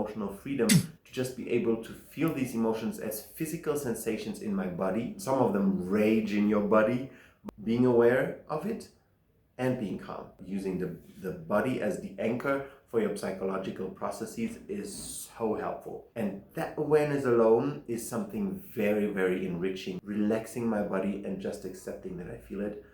emotional freedom to just be able to feel these emotions as physical sensations in my body. Some of them rage in your body, being aware of it and being calm. Using the body as the anchor for your psychological processes is so helpful. And that awareness alone is something very, very enriching. Relaxing my body and just accepting that I feel it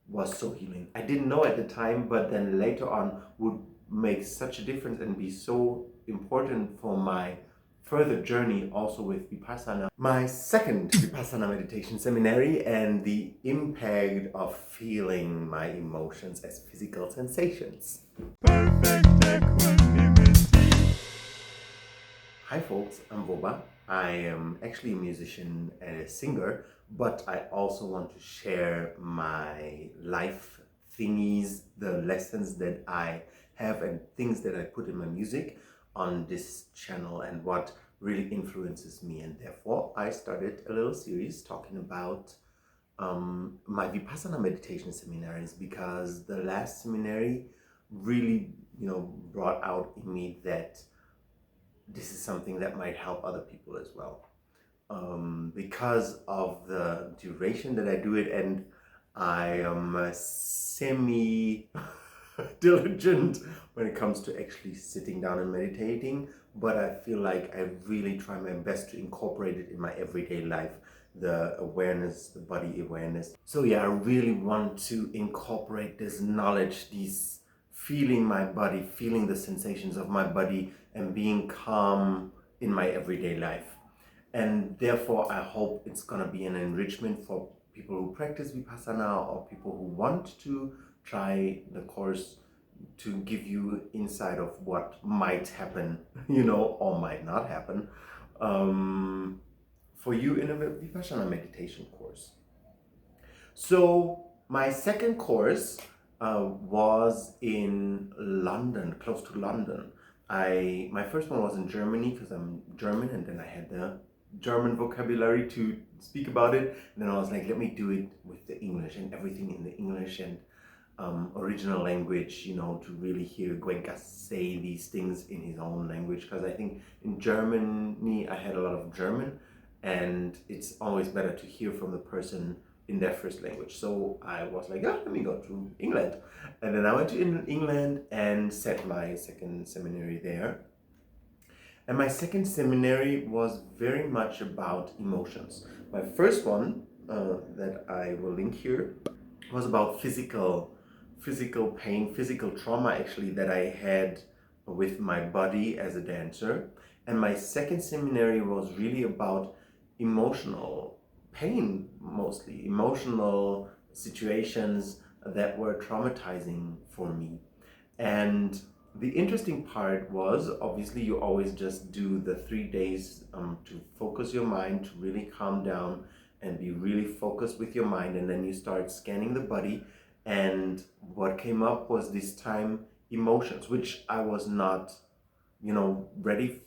was so healing. I didn't know at the time, but then later on would make such a difference and be so important for my further journey also with Vipassana. My second Vipassana meditation seminary and the impact of feeling my emotions as physical sensations. Perfect equanimity. Hi folks, I'm Boba. I am actually a musician and a singer, but I also want to share my life thingies, the lessons that I have and things that I put in my music on this channel and what really influences me. And therefore I started a little series talking about my Vipassana meditation seminaries, because the last seminary really brought out in me that this is something that might help other people as well, because of the duration that I do it, and I am semi diligent when it comes to actually sitting down and meditating, but I feel like I really try my best to incorporate it in my everyday life, the awareness, the body awareness. So yeah, I really want to incorporate this knowledge, these feeling my body, feeling the sensations of my body and being calm in my everyday life. And therefore I hope it's gonna be an enrichment for people who practice Vipassana or people who want to try the course, to give you insight of what might happen, or might not happen for you in a Vipassana meditation course. So my second course was in London, close to London. My first one was in Germany because I'm German, and then I had the German vocabulary to speak about it. And then I was like, let me do it with the English and everything in the English and original language, to really hear Cuenca say these things in his own language. Because I think in Germany I had a lot of German, and it's always better to hear from the person in their first language. So I was like, let me go to England. And then I went to England and set my second seminary there. And my second seminary was very much about emotions. My first one, that I will link here, was about physical pain, physical trauma actually, that I had with my body as a dancer. And my second seminary was really about emotional pain, mostly emotional situations that were traumatizing for me. And the interesting part was, obviously you always just do the 3 days to focus your mind, to really calm down and be really focused with your mind, and then you start scanning the body. And what came up was this time emotions, which I was not ready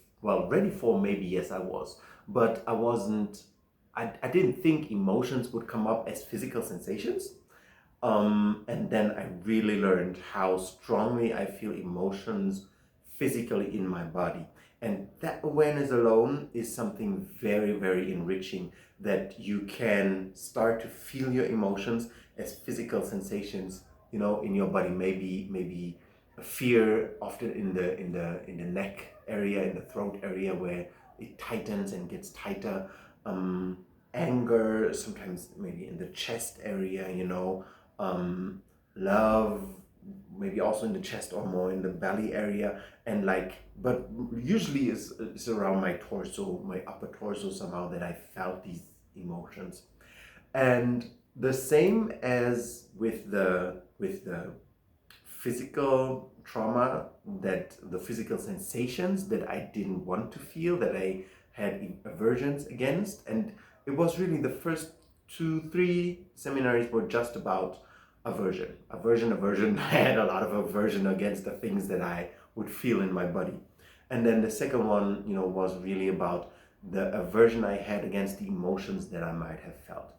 for. Maybe yes I was, but I didn't think emotions would come up as physical sensations. And then I really learned how strongly I feel emotions physically in my body. And that awareness alone is something very, very enriching, that you can start to feel your emotions as physical sensations, in your body. Maybe a fear, often in the neck area, in the throat area, where it tightens and gets tighter. Anger, sometimes maybe in the chest area, love, maybe also in the chest or more in the belly area, and but usually is around my torso, my upper torso somehow, that I felt these emotions. And the same as with the physical trauma, that the physical sensations that I didn't want to feel, that I had aversions against. And it was really the first 2-3 seminaries were just about aversion. I had a lot of aversion against the things that I would feel in my body. And then the second one, was really about the aversion I had against the emotions that I might have felt.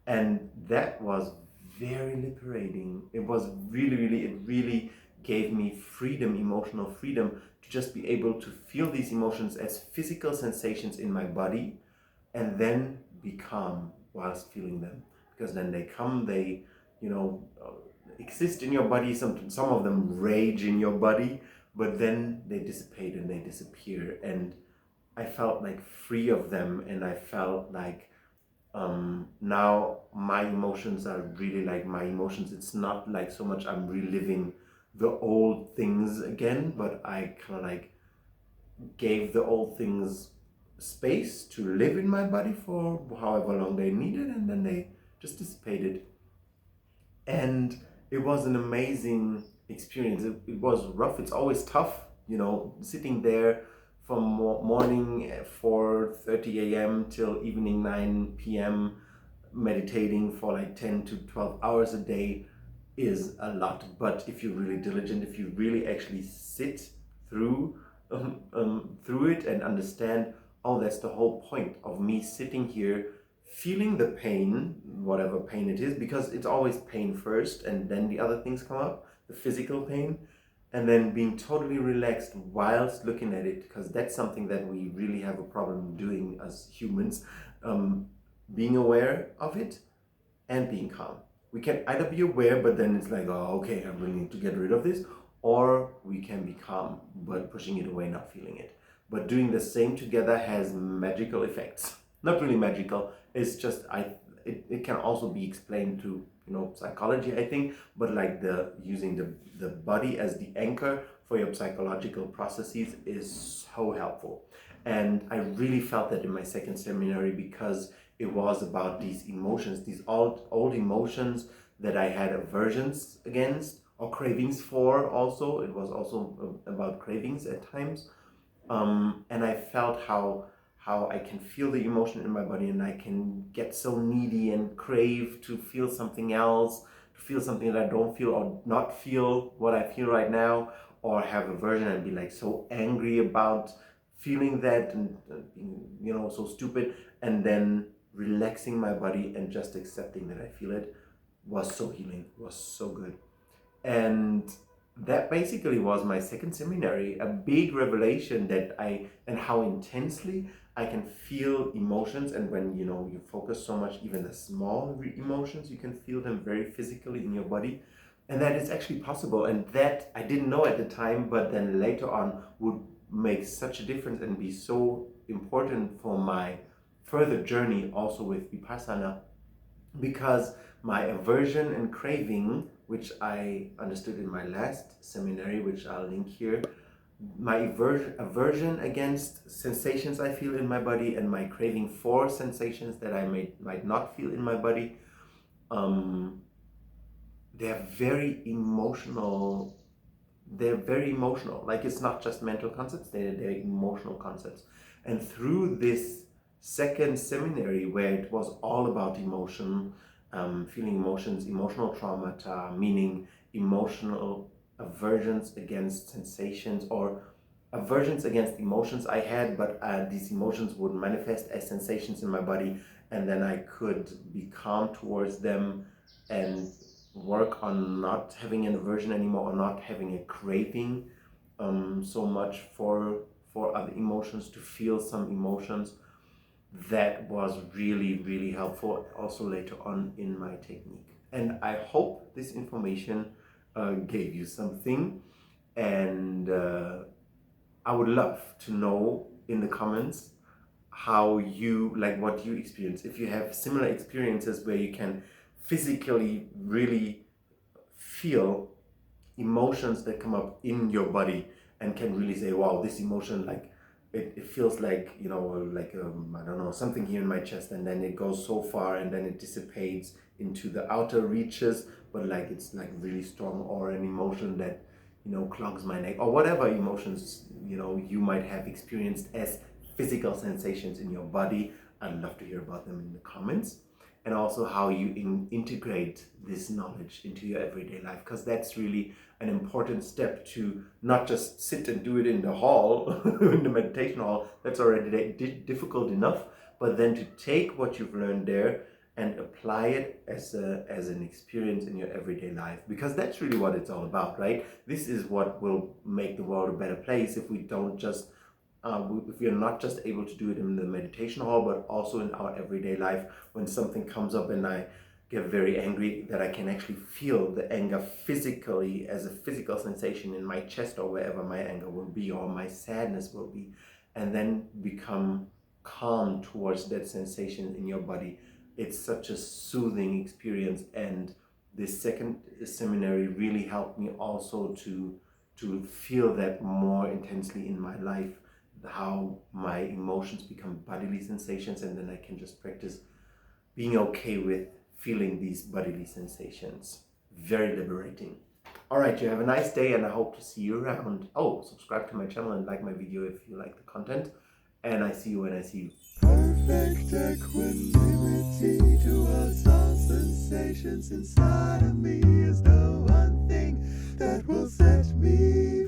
And that was very liberating. It was really, really, it really gave me freedom, emotional freedom, to just be able to feel these emotions as physical sensations in my body and then be calm whilst feeling them. Because then they come, they, exist in your body. Some of them rage in your body, but then they dissipate and they disappear. And I felt like free of them, and I felt like now my emotions are really like my emotions. It's not like so much I'm reliving the old things again, but I kind of like gave the old things space to live in my body for however long they needed, and then they just dissipated. And it was an amazing experience. It was rough. It's always tough, sitting there from morning at 4:30 a.m. till evening 9 p.m. meditating for like 10 to 12 hours a day is a lot. But if you're really diligent, if you really actually sit through through it and understand, oh, that's the whole point of me sitting here feeling the pain, whatever pain it is, because it's always pain first and then the other things come up, the physical pain, and then being totally relaxed whilst looking at it, because that's something that we really have a problem doing as humans, being aware of it and being calm. We can either be aware, but then it's like, oh, okay, I really need to get rid of this, or we can be calm, but pushing it away, not feeling it. But doing the same together has magical effects. Not really magical, it's just, it can also be explained to, psychology, I think, but like using the body as the anchor for your psychological processes is so helpful. And I really felt that in my second seminary, because it was about these emotions, these old emotions that I had aversions against or cravings for. Also, it was also about cravings at times, and I felt how I can feel the emotion in my body, and I can get so needy and crave to feel something else, to feel something that I don't feel, or not feel what I feel right now, or have aversion and be like so angry about feeling that, and being so stupid, and then relaxing my body and just accepting that I feel it was so healing, was so good. And that basically was my second seminary, a big revelation and how intensely I can feel emotions. And when you focus so much, even the small emotions, you can feel them very physically in your body, and that is actually possible. And that I didn't know at the time, but then later on would make such a difference and be so important for my further journey also with Vipassana, because my aversion and craving, which I understood in my last seminary, which I'll link here, my aversion against sensations I feel in my body, and my craving for sensations that I might not feel in my body, they're very emotional. Like, it's not just mental concepts, they're emotional concepts. And through this second seminary, where it was all about emotion, feeling emotions, emotional traumata, meaning emotional aversions against sensations, or aversions against emotions I had, but these emotions would manifest as sensations in my body, and then I could be calm towards them and work on not having an aversion anymore, or not having a craving so much for other emotions, to feel some emotions. That was really, really helpful also later on in my technique. And I hope this information gave you something, and I would love to know in the comments how what you experience. If you have similar experiences where you can physically really feel emotions that come up in your body, and can really say, wow, this emotion, like it feels like, I don't know, something here in my chest, and then it goes so far, and then it dissipates into the outer reaches, but like it's like really strong, or an emotion that clogs my neck, or whatever emotions you might have experienced as physical sensations in your body. I'd love to hear about them in the comments. And also how you integrate this knowledge into your everyday life, because that's really an important step, to not just sit and do it in the hall, in the meditation hall. That's already difficult enough, but then to take what you've learned there and apply it as an experience in your everyday life, because that's really what it's all about, right? This is what will make the world a better place if we don't just if we are not just able to do it in the meditation hall, but also in our everyday life. When something comes up and I get very angry, that I can actually feel the anger physically as a physical sensation in my chest or wherever my anger will be or my sadness will be, and then become calm towards that sensation in your body. It's such a soothing experience, and this second seminary really helped me also to feel that more intensely in my life, how my emotions become bodily sensations, and then I can just practice being okay with feeling these bodily sensations. Very liberating. All right, you have a nice day, and I hope to see you around. Oh, subscribe to my channel and like my video if you like the content, and I see you when I see you. Perfect equanimity towards all sensations inside of me is the one thing that will set me